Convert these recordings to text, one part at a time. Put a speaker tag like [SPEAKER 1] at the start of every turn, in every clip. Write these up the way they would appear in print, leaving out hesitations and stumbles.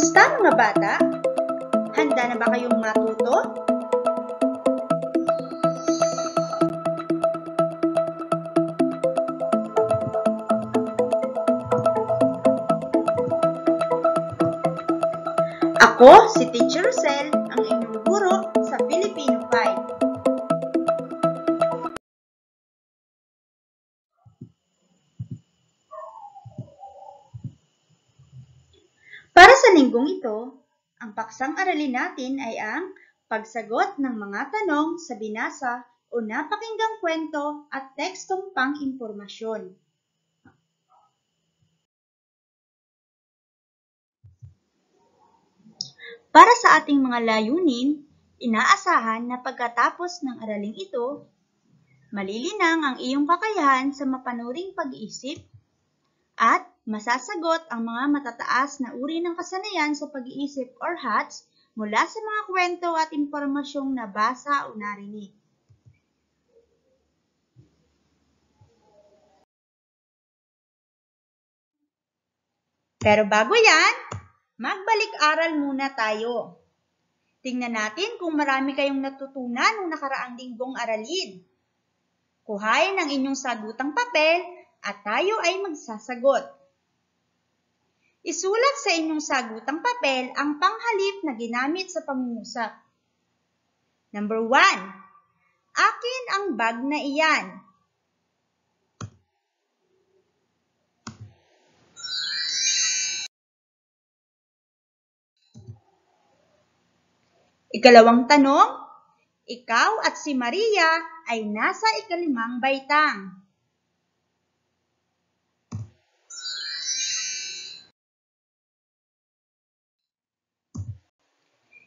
[SPEAKER 1] Kamusta mga bata? Handa na ba kayong matuto? Ako si Teacher Rosel, ang inyong guro sa Filipino 5. Para sa linggong ito, ang paksang aralin natin ay ang pagsagot ng mga tanong sa binasa o napakinggang kwento at tekstong pang-impormasyon. Para sa ating mga layunin, inaasahan na pagkatapos ng araling ito, malilinang ang iyong kakayahan sa mapanuring pag-iisip at masasagot ang mga matataas na uri ng kasanayan sa pag-iisip or HATS mula sa mga kwento at impormasyong nabasa o narinig. Pero bago yan, magbalik-aral muna tayo. Tingnan natin kung marami kayong natutunan nung nakaraang linggong aralin. Kuhain ang inyong sagutang papel at tayo ay magsasagot. Isulat sa inyong sagutang papel ang panghalip na ginamit sa pangungusap. Number 1. Akin ang bag na iyan. Ikalawang tanong, ikaw at si Maria ay nasa ikalimang baitang.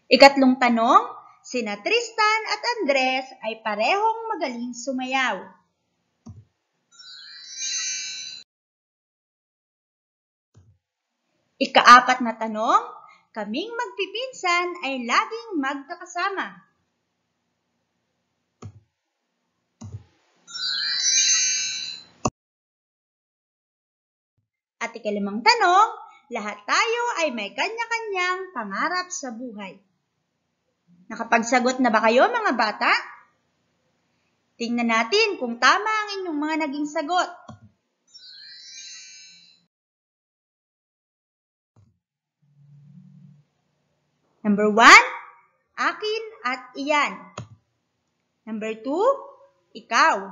[SPEAKER 1] Ikatlong tanong, sina Tristan at Andres ay parehong magaling sumayaw. Ikaapat na tanong, kaming magpipinsan ay laging magkakasama. At ikalimang tanong, lahat tayo ay may kanya-kanyang pangarap sa buhay. Nakapagsagot na ba kayo mga bata? Tingnan natin kung tama ang inyong mga naging sagot. Number 1, akin at iyan. Number 2, ikaw.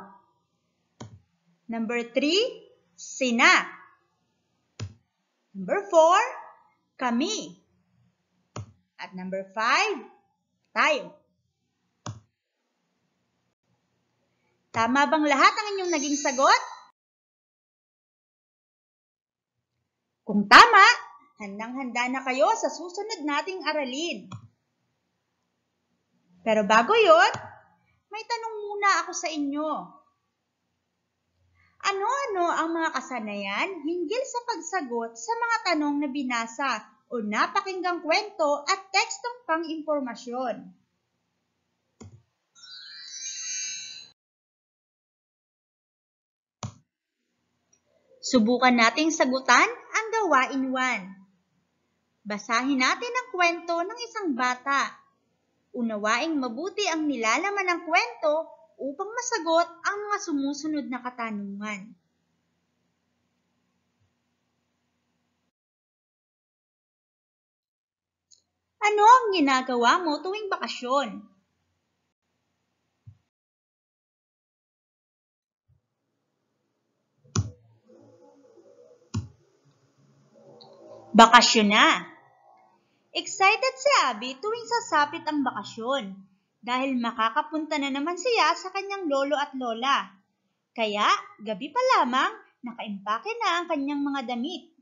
[SPEAKER 1] Number 3, sina. Number 4, kami. At number 5, tayo. Tama bang lahat ang inyong naging sagot? Kung tama, handang-handa na kayo sa susunod nating aralin. Pero bago yon, may tanong muna ako sa inyo. Ano-ano ang mga kasanayan hinggil sa pagsagot sa mga tanong na binasa o napakinggang kwento at tekstong pang-impormasyon? Subukan nating sagutan ang gawain 1. Basahin natin ang kwento ng isang bata. Unawaing mabuti ang nilalaman ng kwento upang masagot ang mga sumusunod na katanungan. Ano ang ginagawa mo tuwing bakasyon? Bakasyon na! Excited si Abby tuwing sasapit ang bakasyon dahil makakapunta na naman siya sa kanyang lolo at lola. Kaya, gabi pa lamang, nakaimpake na ang kanyang mga damit.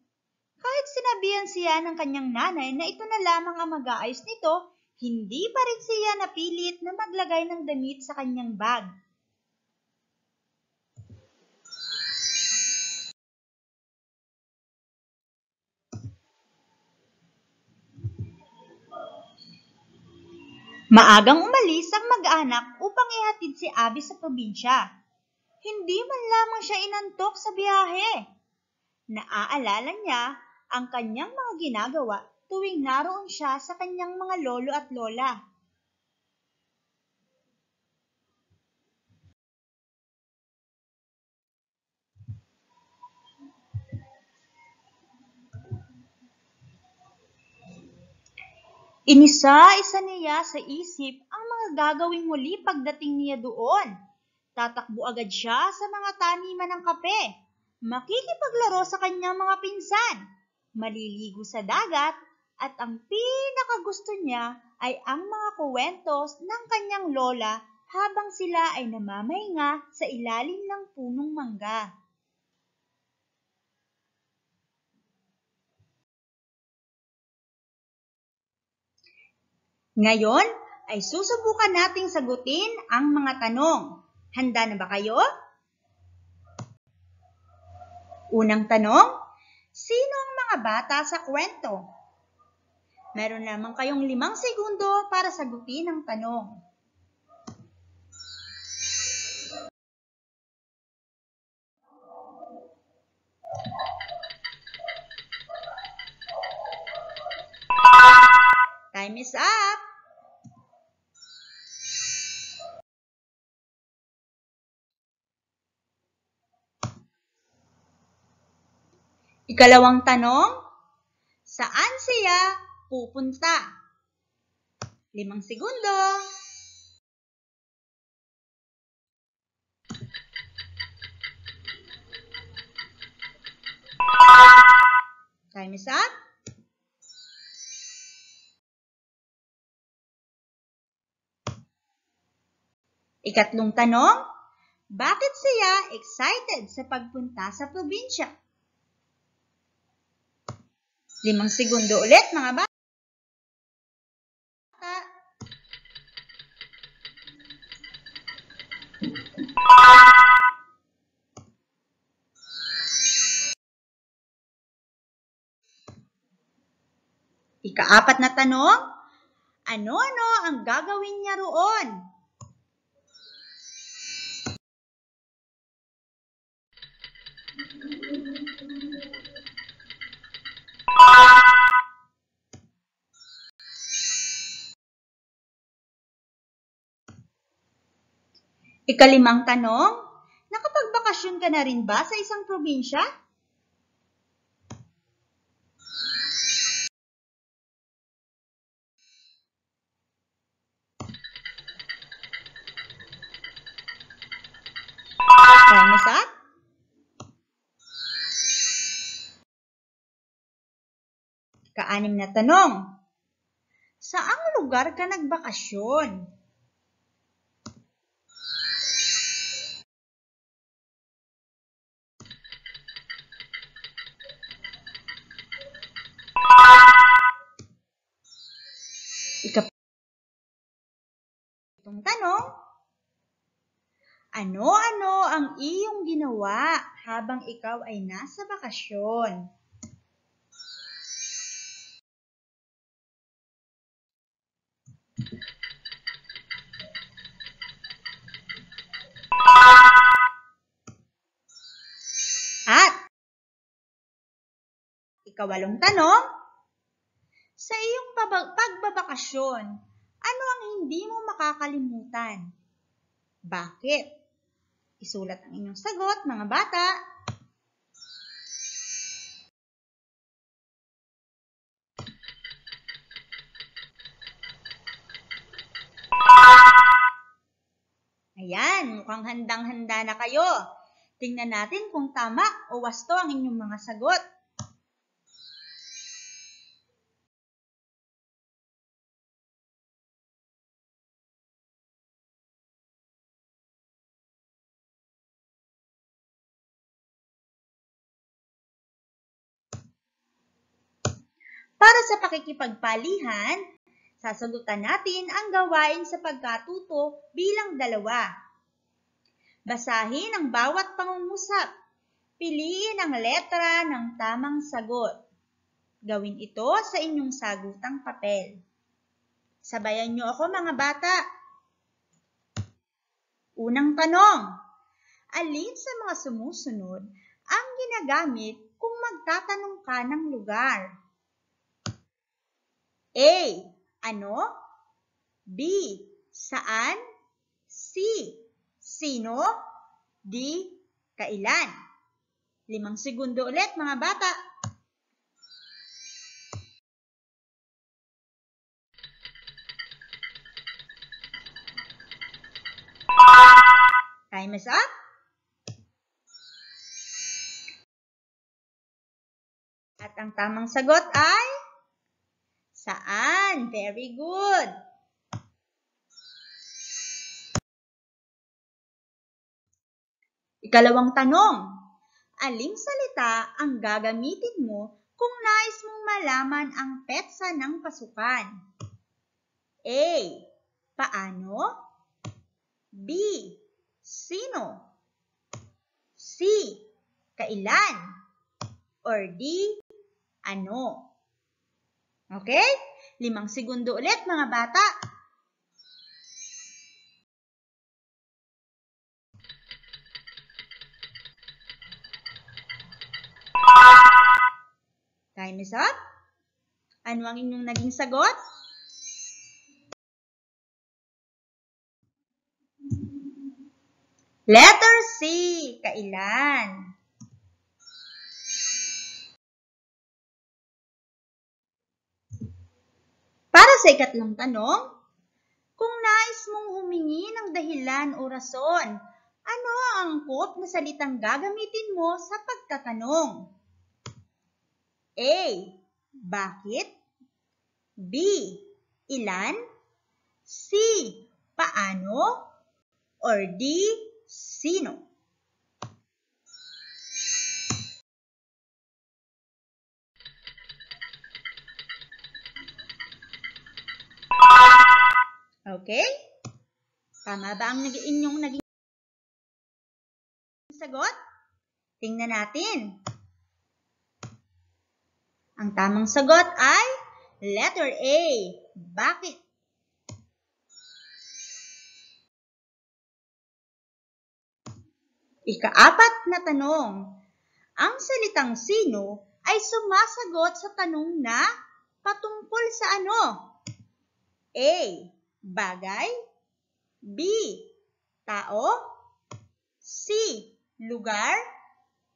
[SPEAKER 1] Kahit sinabihan siya ng kanyang nanay na ito na lamang ang mag-aayos nito, hindi pa rin siya napilit na maglagay ng damit sa kanyang bag. Maagang umalis ang mag-anak upang ihatid si Abby sa probinsya. Hindi man lamang siya inantok sa biyahe. Naaalala niya ang kanyang mga ginagawa tuwing naroon siya sa kanyang mga lolo at lola. Inisa-isa niya sa isip ang mga gagawing muli pagdating niya doon. Tatakbo agad siya sa mga taniman ng kape, makikipaglaro sa kanyang mga pinsan, maliligo sa dagat, at ang pinakagusto niya ay ang mga kuwentos ng kanyang lola habang sila ay namamahinga sa ilalim ng punong mangga. Ngayon ay susubukan nating sagutin ang mga tanong. Handa na ba kayo? Unang tanong, sino ang mga bata sa kwento? Meron lamang kayong 5 segundo para sagutin ang tanong. Time is up! Ikalawang tanong, saan siya pupunta? 5 segundo. Time is up. Ikatlong tanong, bakit siya excited sa pagpunta sa probinsya? 5 segundo ulit, mga bata. Ika-4 na tanong, ano-ano ang gagawin niya roon? Ika-5 tanong, nakapagbakasyon ka na rin ba sa isang probinsya? Time is up. Ika-6 na tanong, saang lugar ka nagbakasyon? Ika-7 tanong, ano-ano ang iyong ginawa habang ikaw ay nasa bakasyon? At ika-8 tanong, sa iyong pagbabakasyon, ano ang hindi mo makakalimutan? Bakit? Isulat ang inyong sagot, mga bata. Ayan, mukhang handang-handa na kayo. Tingnan natin kung tama o wasto ang inyong mga sagot. Para sa pakikipagpalihan, sasagutan natin ang gawain sa pagkatuto bilang 2. Basahin ang bawat pangungusap. Piliin ang letra ng tamang sagot. Gawin ito sa inyong sagutang papel. Sabayan niyo ako, mga bata. Unang tanong, alin sa mga sumusunod ang ginagamit kung magtatanong ka ng lugar? A. Ano? B. Saan? C. Sino? D. Kailan? 5 segundo ulit mga bata. Time is up. At ang tamang sagot ay saan? Very good. Ikalawang tanong. Aling salita ang gagamitin mo kung nais mong malaman ang petsa ng pasukan? A. Paano? B. Sino? C. Kailan? Or D. Ano? Okay? 5 segundo ulit mga bata. Time is up. Ano ang inyong naging sagot? Letter C. Kailan? Para sa ikatlong tanong, kung nais mong humingi ng dahilan o rason, ano ang angkop na salitang gagamitin mo sa pagtatanong? A. Bakit? B. Ilan? C. Paano? Or D. Sino? Okay? Tama ba ang inyong naging sagot? Tingnan natin. Ang tamang sagot ay letter A. Bakit? Ika-4 na tanong. Ang salitang sino ay sumasagot sa tanong na patungkol sa ano? A. Bagay. B. Tao. C. Lugar.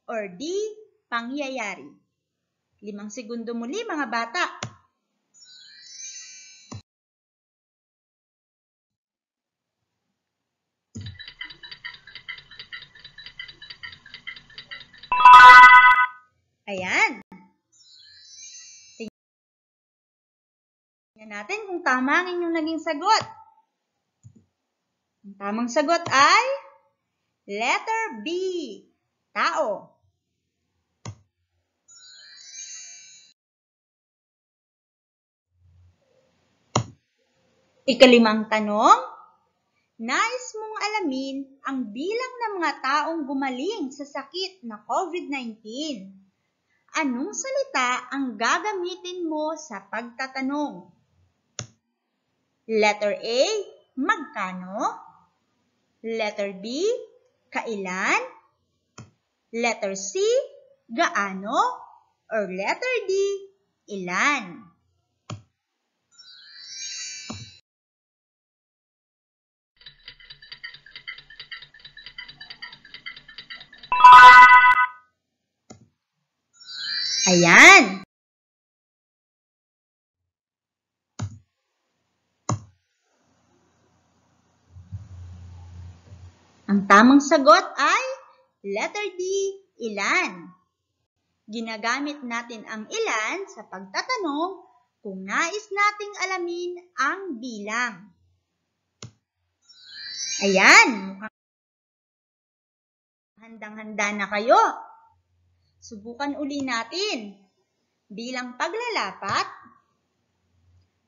[SPEAKER 1] Or D. Pangyayari. 5 segundo muli mga bata. Ayan. Tingnan natin kung tama ang inyong naging sagot. Ang tamang sagot ay letter B. Tao. Ika-5 tanong, nais mong alamin ang bilang ng mga taong gumaling sa sakit na COVID-19. Anong salita ang gagamitin mo sa pagtatanong? Letter A, magkano? Letter B, kailan? Letter C, gaano? Or letter D, ilan? Ayan. Ang tamang sagot ay letter D, ilan. Ginagamit natin ang ilan sa pagtatanong kung nais nating alamin ang bilang. Ayan, mukhang handang-handa na kayo. Subukan uli natin. Bilang paglalapat,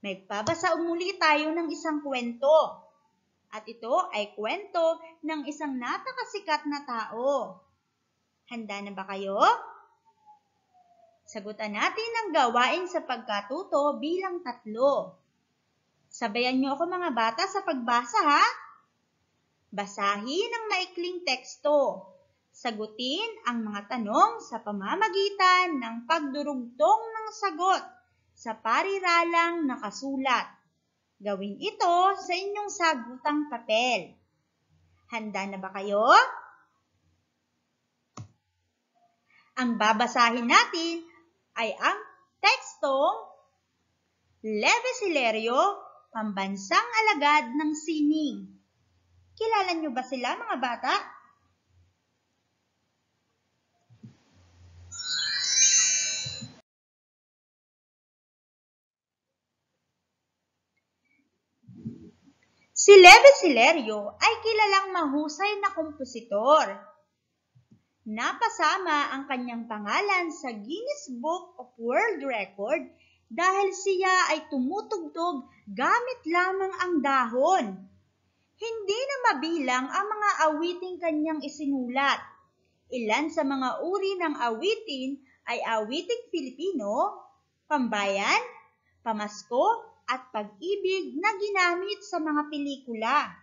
[SPEAKER 1] magbabasa muli tayo ng isang kwento. At ito ay kwento ng isang napakasikat na tao. Handa na ba kayo? Sagutan natin ang gawain sa pagkatuto bilang 3. Sabayan niyo ako mga bata sa pagbasa ha. Basahin ang maikling teksto. Sagutin ang mga tanong sa pamamagitan ng pagdurugtong ng sagot sa pariralang nakasulat. Gawin ito sa inyong sagutang papel. Handa na ba kayo? Ang babasahin natin ay ang tekstong Leves Hilario, Pambansang Alagad ng Sining. Kilala niyo ba sila, mga bata? Si Leves Hilario ay kilalang mahusay na kompositor. Napasama ang kanyang pangalan sa Guinness Book of World Record dahil siya ay tumutugtog gamit lamang ang dahon. Hindi na mabilang ang mga awiting kanyang isinulat. Ilan sa mga uri ng awitin ay awiting Filipino, pambayan, pamasko, at pag-ibig na ginamit sa mga pelikula.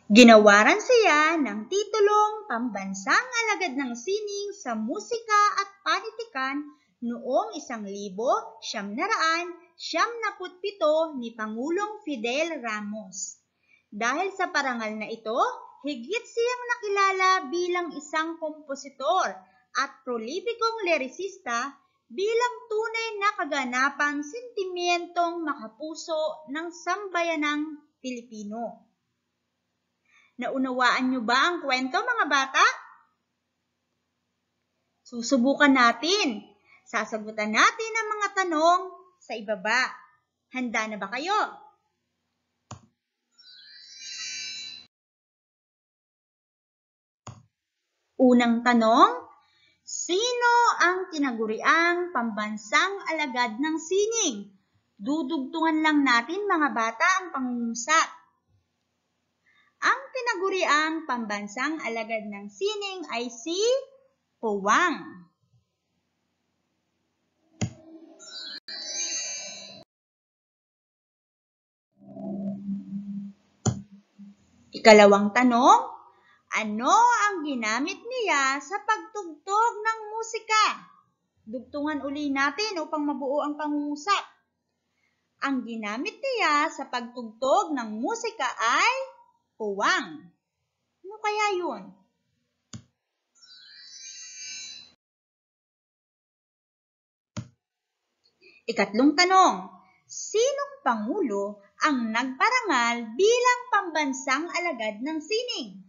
[SPEAKER 1] Ginawaran siya ng titulong Pambansang Alagad ng Sining sa Musika at Panitikan noong 1977 ni Pangulong Fidel Ramos. Dahil sa parangal na ito, higit siyang nakilala bilang isang kompositor at prolipikong lirisista bilang tunay na kaganapang sentimentong makapuso ng sambayanang Pilipino. Naunawaan niyo ba ang kwento, mga bata? Susubukan natin. Sasagutan natin ang mga tanong sa ibaba. Handa na ba kayo? Unang tanong, sino ang tinaguriang pambansang alagad ng sining? Dudugtungan lang natin, mga bata, ang pangungusap. Ang tinaguriang pambansang alagad ng sining ay si Puwang. Ikalawang tanong, ano ang ginamit niya sa pagtugtog ng musika? Dugtungan uli natin upang mabuo ang pangungusap. Ang ginamit niya sa pagtugtog ng musika ay puwang. Ano kaya yun? Ikatlong tanong, sinong pangulo ang nagparangal bilang pambansang alagad ng sining?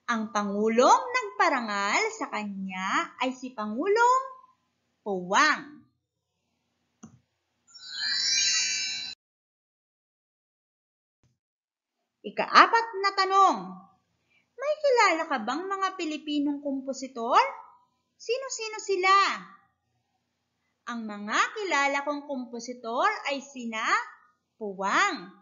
[SPEAKER 1] Ang pangulong nagparangal sa kanya ay si Pangulong Puwang. Ikaapat na tanong, may kilala ka bang mga Pilipinong kompositor? Sino-sino sila? Ang mga kilala kong kompositor ay sina Puwang.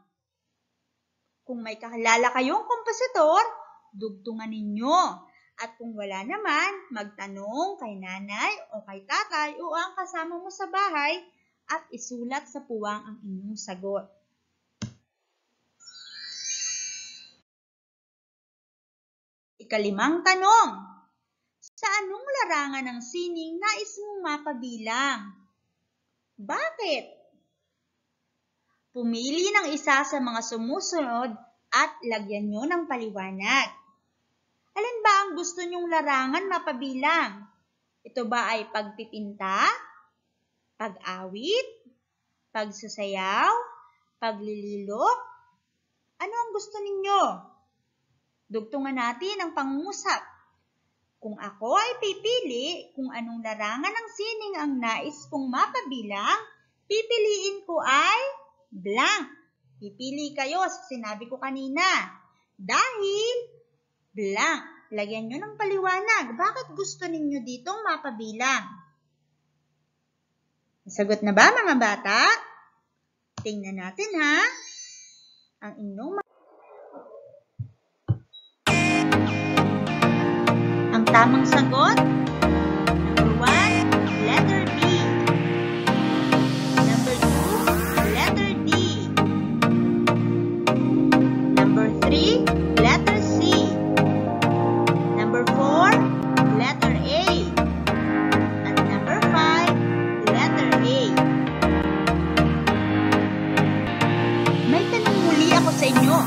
[SPEAKER 1] Kung may kakilala kayong kompositor, dugtungan ninyo. At kung wala naman, magtanong kay nanay o kay tatay o ang kasama mo sa bahay at isulat sa puwang ang inyong sagot. Ikalimang tanong, sa anong larangan ng sining nais mong mapabilang? Bakit? Pumili ng isa sa mga sumusunod at lagyan nyo ng paliwanag. Alin ba ang gusto nyong larangan mapabilang? Ito ba ay pagpipinta, pag-awit, pagsasayaw, paglililok? Ano ang gusto ninyo? Dugtungan natin ang pangungusap. Kung ako ay pipili kung anong larangan ng sining ang nais kong mapabilang, pipiliin ko ay blank. Pipili kayo sa sinabi ko kanina. Dahil blank. Lagyan nyo ng paliwanag. Bakit gusto ninyo ditong mapabilang? Nasagot na ba, mga bata? Tingnan natin, ha? Ang inyong tamang sagot, number 1, letter B. Number 2, letter D. Number 3, letter C. sa inyo.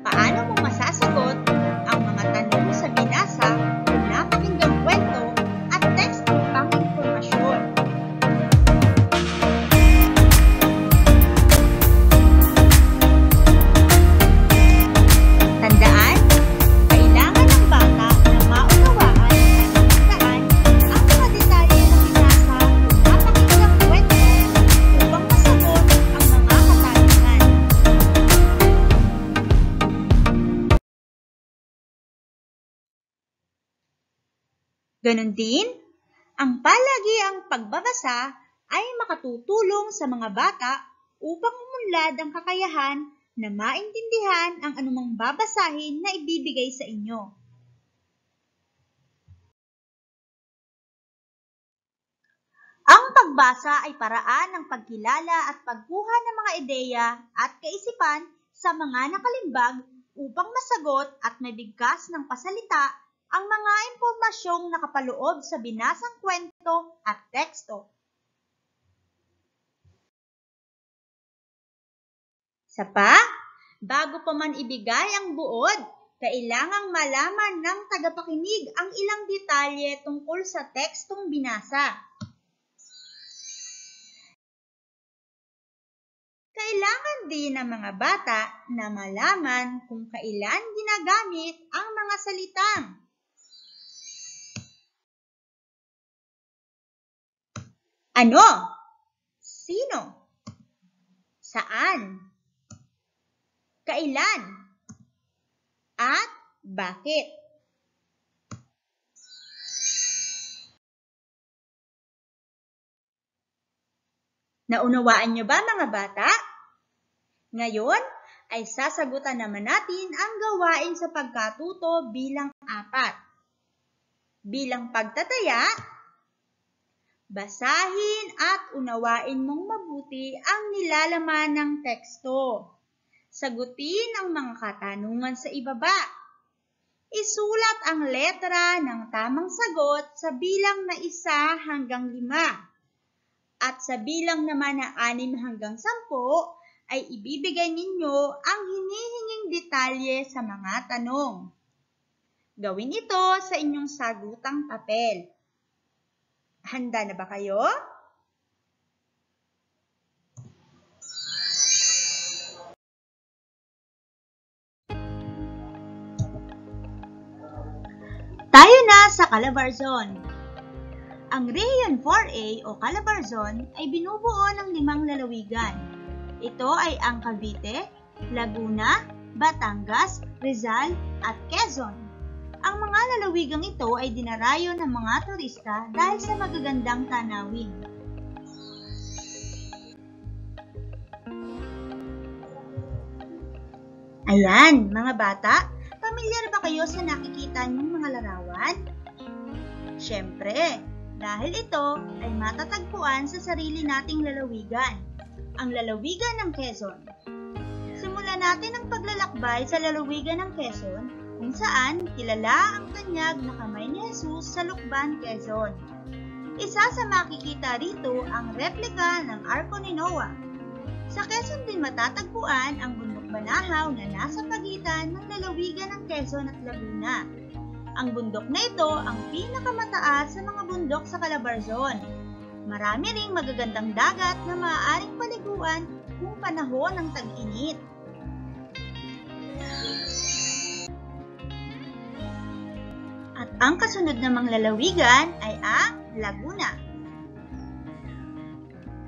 [SPEAKER 1] Paano mo masasagot ang mga tanong sa binasa o napakinggang kwento at text pang impormasyon? Tandaan, kailangan ng bata na maunawaan at matandaan ang mga detalye ng binasa o napakinggang kwento upang masagot ang mga katanungan. Ganon din, ang palagiang pagbabasa ay makatutulong sa mga bata upang umunlad ang kakayahan na maintindihan ang anumang babasahin na ibibigay sa inyo. Ang pagbasa ay paraan ng pagkilala at pagkuha ng mga ideya at kaisipan sa mga nakalimbag upang masagot at mabigkas ng pasalita ang mga impormasyong nakapaloob sa binasang kwento at teksto. Isa pa, bago pa man ibigay ang buod, kailangang malaman ng tagapakinig ang ilang detalye tungkol sa tekstong binasa. Kailangan din ng mga bata na malaman kung kailan ginagamit ang mga salitang ano, sino, saan, kailan, at bakit. Naunawaan niyo ba mga bata? Ngayon ay sasagutan naman natin ang gawain sa pagkatuto bilang 4. Bilang pagtataya, basahin at unawain mong mabuti ang nilalaman ng teksto. Sagutin ang mga katanungan sa ibaba. Isulat ang letra ng tamang sagot sa bilang na 1 hanggang 5. At sa bilang naman na 6 hanggang 10 ay ibibigay ninyo ang hinihinging detalye sa mga tanong. Gawin ito sa inyong sagutang papel. Handa na ba kayo? Tayo na sa Calabarzon. Ang Region 4A o Calabarzon ay binubuo ng 5 lalawigan. Ito ay ang Cavite, Laguna, Batangas, Rizal at Quezon. Ang mga lalawigang ito ay dinarayo ng mga turista dahil sa magagandang tanawin. Ayan, mga bata, pamilyar ba kayo sa nakikita niyong mga larawan? Siyempre, dahil ito ay matatagpuan sa sarili nating lalawigan, ang lalawigan ng Quezon. Simulan natin ang paglalakbay sa lalawigan ng Quezon, kung saan kilala ang tanyag na kamay ni Jesus sa Lukban, Quezon. Isa sa makikita rito ang replika ng Arko ni Noah. Sa Quezon din matatagpuan ang Bundok Banahaw na nasa pagitan ng lalawigan ng Quezon at Laguna. Ang bundok na ito ang pinakamataas sa mga bundok sa Calabarzon. Marami ring magagandang dagat na maaaring paliguan kung panahon ng tag-init. At ang kasunod namang lalawigan ay ang Laguna.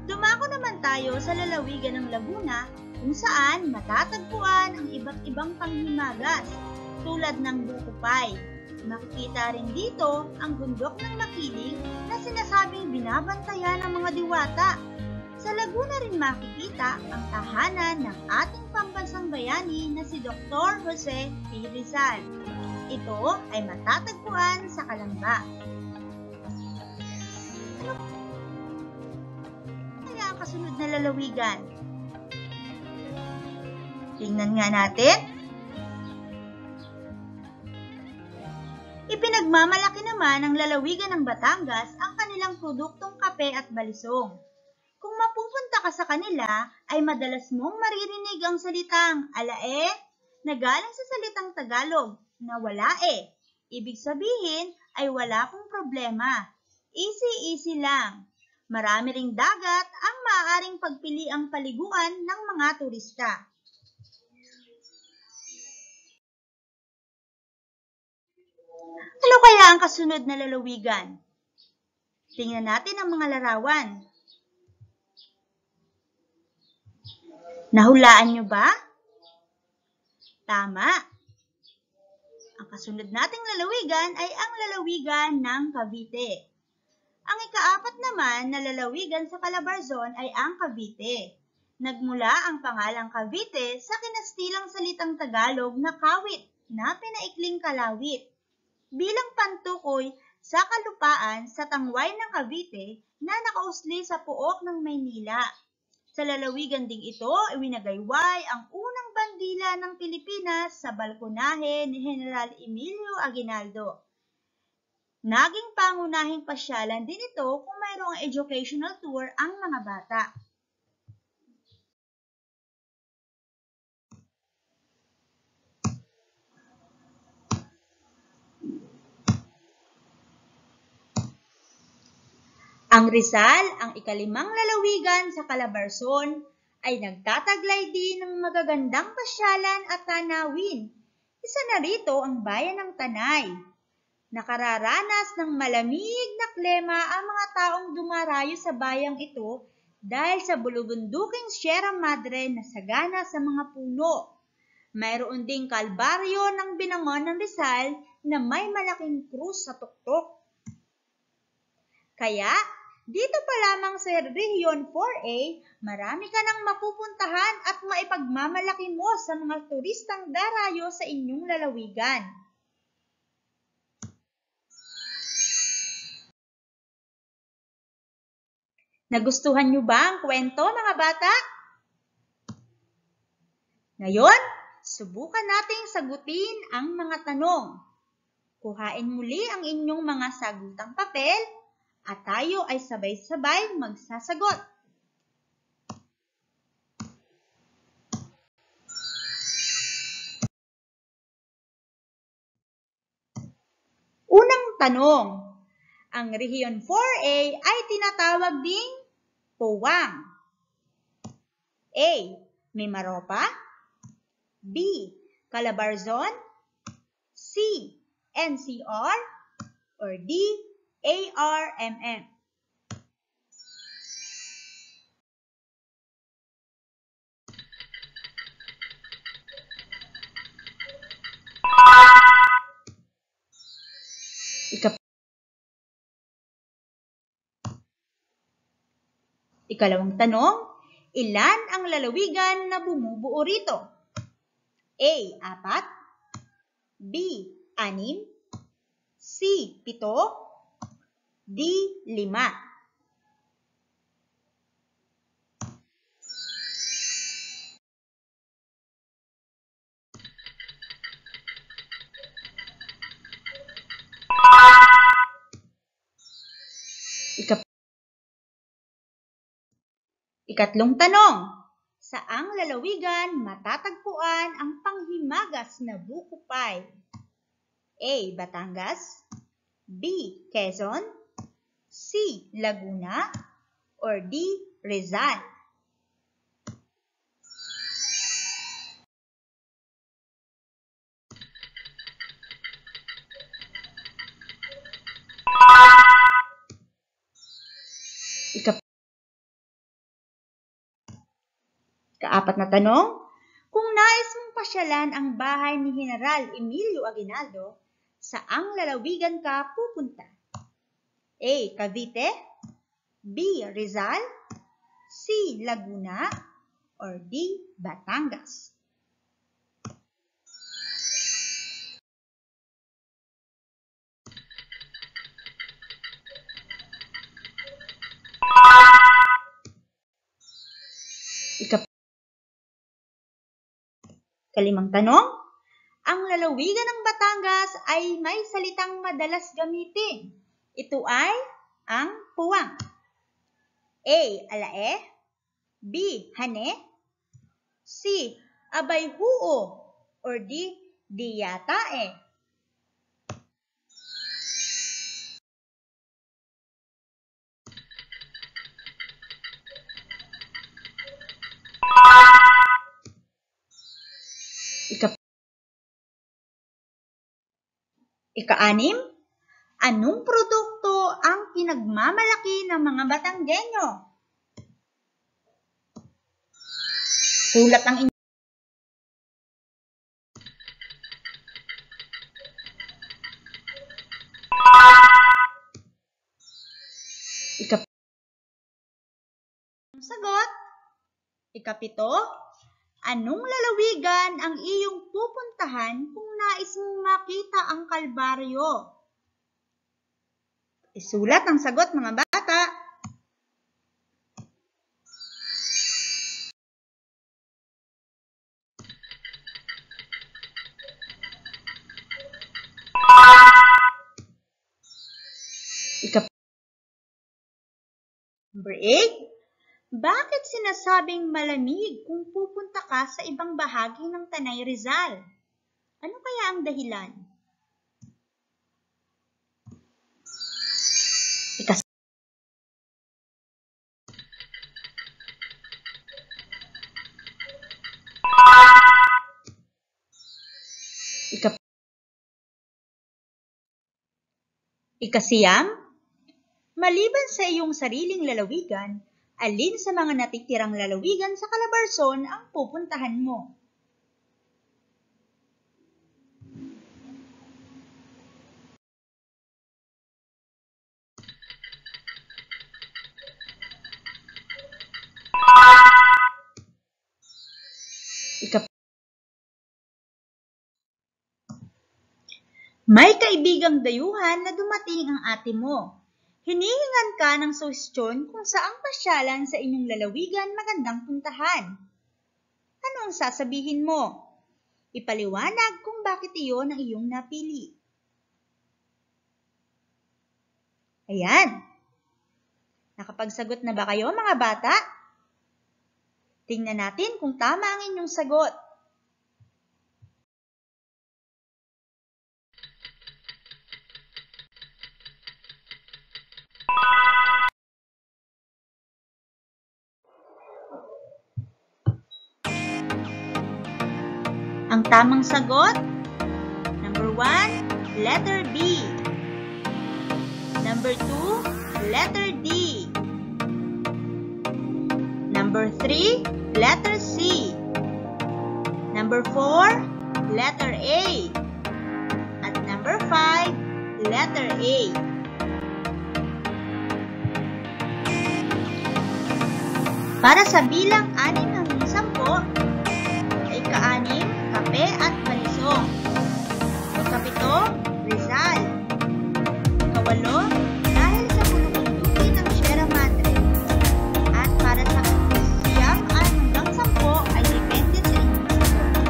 [SPEAKER 1] Dumako naman tayo sa lalawigan ng Laguna kung saan matatagpuan ang iba't ibang panghimagas tulad ng Bukupay. Makikita rin dito ang bundok ng Makiling na sinasabing binabantayan ng mga diwata. Sa Laguna rin makikita ang tahanan ng ating pambansang bayani na si Dr. Jose P. Rizal. Ito ay matatagpuan sa Calamba. Ano kaya ang kasunod na lalawigan? Tingnan nga natin. Ipinagmamalaki naman ng lalawigan ng Batangas ang kanilang produktong kape at balisong. Kung mapupunta ka sa kanila, ay madalas mong maririnig ang salitang alae na galing sa salitang Tagalog na walae. Ibig sabihin ay wala pong problema. Easy-easy lang. Marami ring dagat ang maaaring pagpiliang paliguan ng mga turista. Ano kaya ang kasunod na lalawigan? Tingnan natin ang mga larawan. Nahulaan nyo ba? Tama. Ang kasunod nating lalawigan ay ang lalawigan ng Cavite. Ang ikaapat naman na lalawigan sa Calabarzon ay ang Cavite. Nagmula ang pangalang Cavite sa kinastilang salitang Tagalog na kawit na pinaikling kalawit. Bilang pantukoy sa kalupaan sa tangway ng Cavite na nakausli sa puok ng Maynila. Sa lalawigan ding ito, iwinagayway ang unang bandila ng Pilipinas sa balkonahe ni General Emilio Aguinaldo. Naging pangunahing pasyalan din ito kung mayroong educational tour ang mga bata. Ang Rizal, ang ikalimang lalawigan sa Calabarzon, ay nagtataglay din ng magagandang pasyalan at tanawin. Isa na rito ang bayan ng Tanay. Nakararanas ng malamig na klima ang mga taong dumarayo sa bayang ito dahil sa bulubunduking Sierra Madre na sagana sa mga puno. Mayroon ding kalbaryo ng Binangon ng Rizal na may malaking krus sa tuktok. Kaya, dito pa lamang sa Region 4A, marami ka nang mapupuntahan at maipagmamalaki mo sa mga turistang darayo sa inyong lalawigan. Nagustuhan niyo ba ang kwento, mga bata? Ngayon, subukan nating sagutin ang mga tanong. Kuhain muli ang inyong mga sagutang papel at tayo ay sabay-sabay magsasagot. Unang tanong, ang Region 4A ay tinatawag ding Puwang. A. Mimaropa. B. Calabarzon. C. NCR. Or D. ARMM. Ikalawang tanong, ilan ang lalawigan na bumubuo rito? A. 4. B. 6. C. 7. D. 5. Ikatlong tanong, saang lalawigan matatagpuan ang panghimagas na buko pie? A. Batangas. B. Quezon. C. Laguna. Or D. Rizal. Kaapat na tanong, kung nais mong pasyalan ang bahay ni General Emilio Aguinaldo, saang lalawigan ka pupunta? A. Cavite. B. Rizal. C. Laguna. Or D. Batangas. Kalimang tanong, ang lalawigan ng Batangas ay may salitang madalas gamitin. Ito ay ang puwang. A. Alae. B. Hane? C. Abay huo? Or D. Di yata eh? Ika-anim, anong produkto ang pinagmamalaki ng mga Batanggenyo? Sulat ang inyong sagot. Ikapito, anong lalawigan ang iyong pupuntahan kung nais mong makita ang Kalbaryo? Isulat ang sagot, mga bata. Number 8. Bakit sinasabing malamig kung pupunta ka sa ibang bahagi ng Tanay Rizal? Ano kaya ang dahilan? Ikasiyam, maliban sa iyong sariling lalawigan, alin sa mga natitirang lalawigan sa Calabarzon ang pupuntahan mo? May kaibigang dayuhan na dumating ang ate mo. Hinihingan ka ng suhestyon kung saang pasyalan sa inyong lalawigan magandang puntahan. Ano ang sasabihin mo? Ipaliwanag kung bakit iyon ang iyong napili. Ayan. Nakapagsagot na ba kayo, mga bata? Tingnan natin kung tama ang inyong sagot. Ang tamang sagot, number 1, letter B. Number 2, letter D. Number 3, letter C. Number 4, letter A. At number 5, letter A. Para sa bilang 6 hanggang 10, ay ka-6, kape at balisong. Ikapito, Rizal. Ikawalo, dahil sa pulukunduki ng Sierra Madre. At para sa siyam hanggang 10 ay depende sa inyong sagot.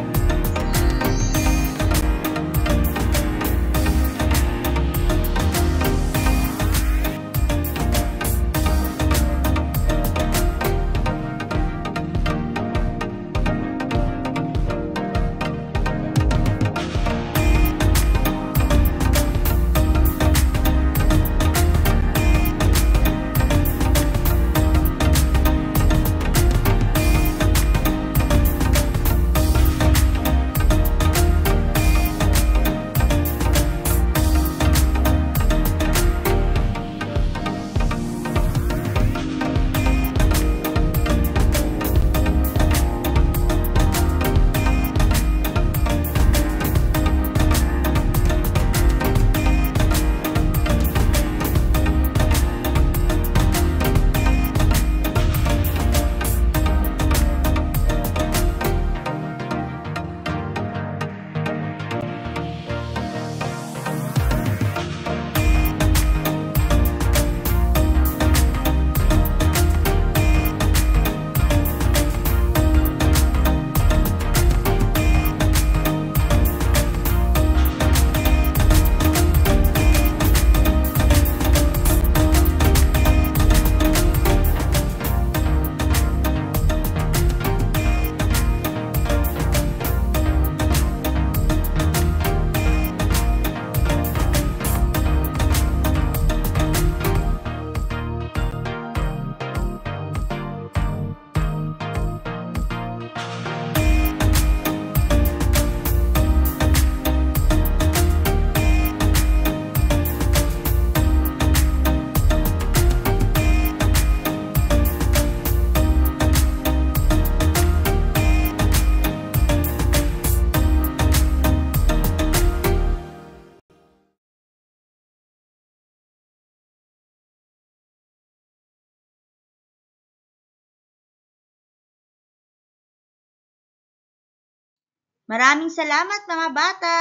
[SPEAKER 1] Maraming salamat mga bata!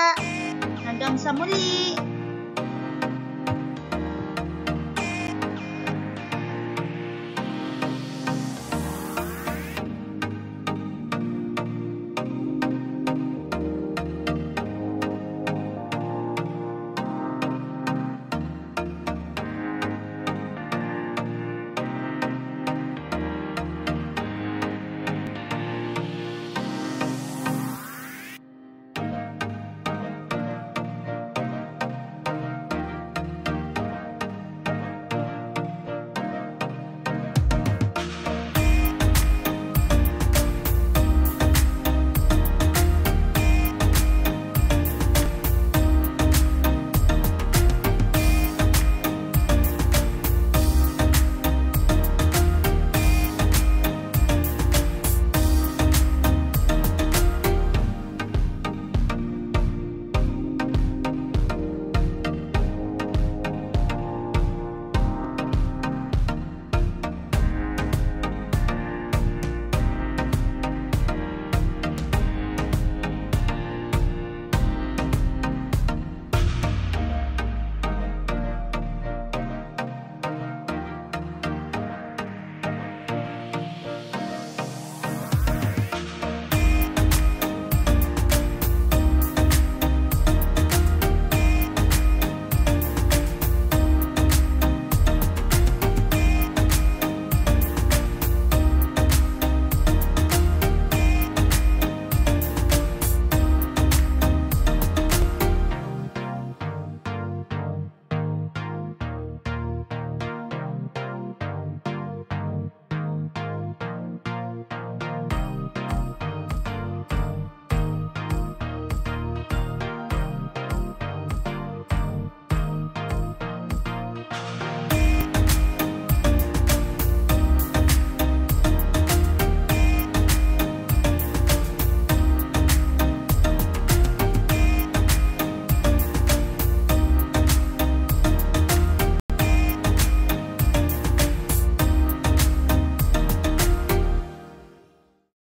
[SPEAKER 1] Hanggang sa muli!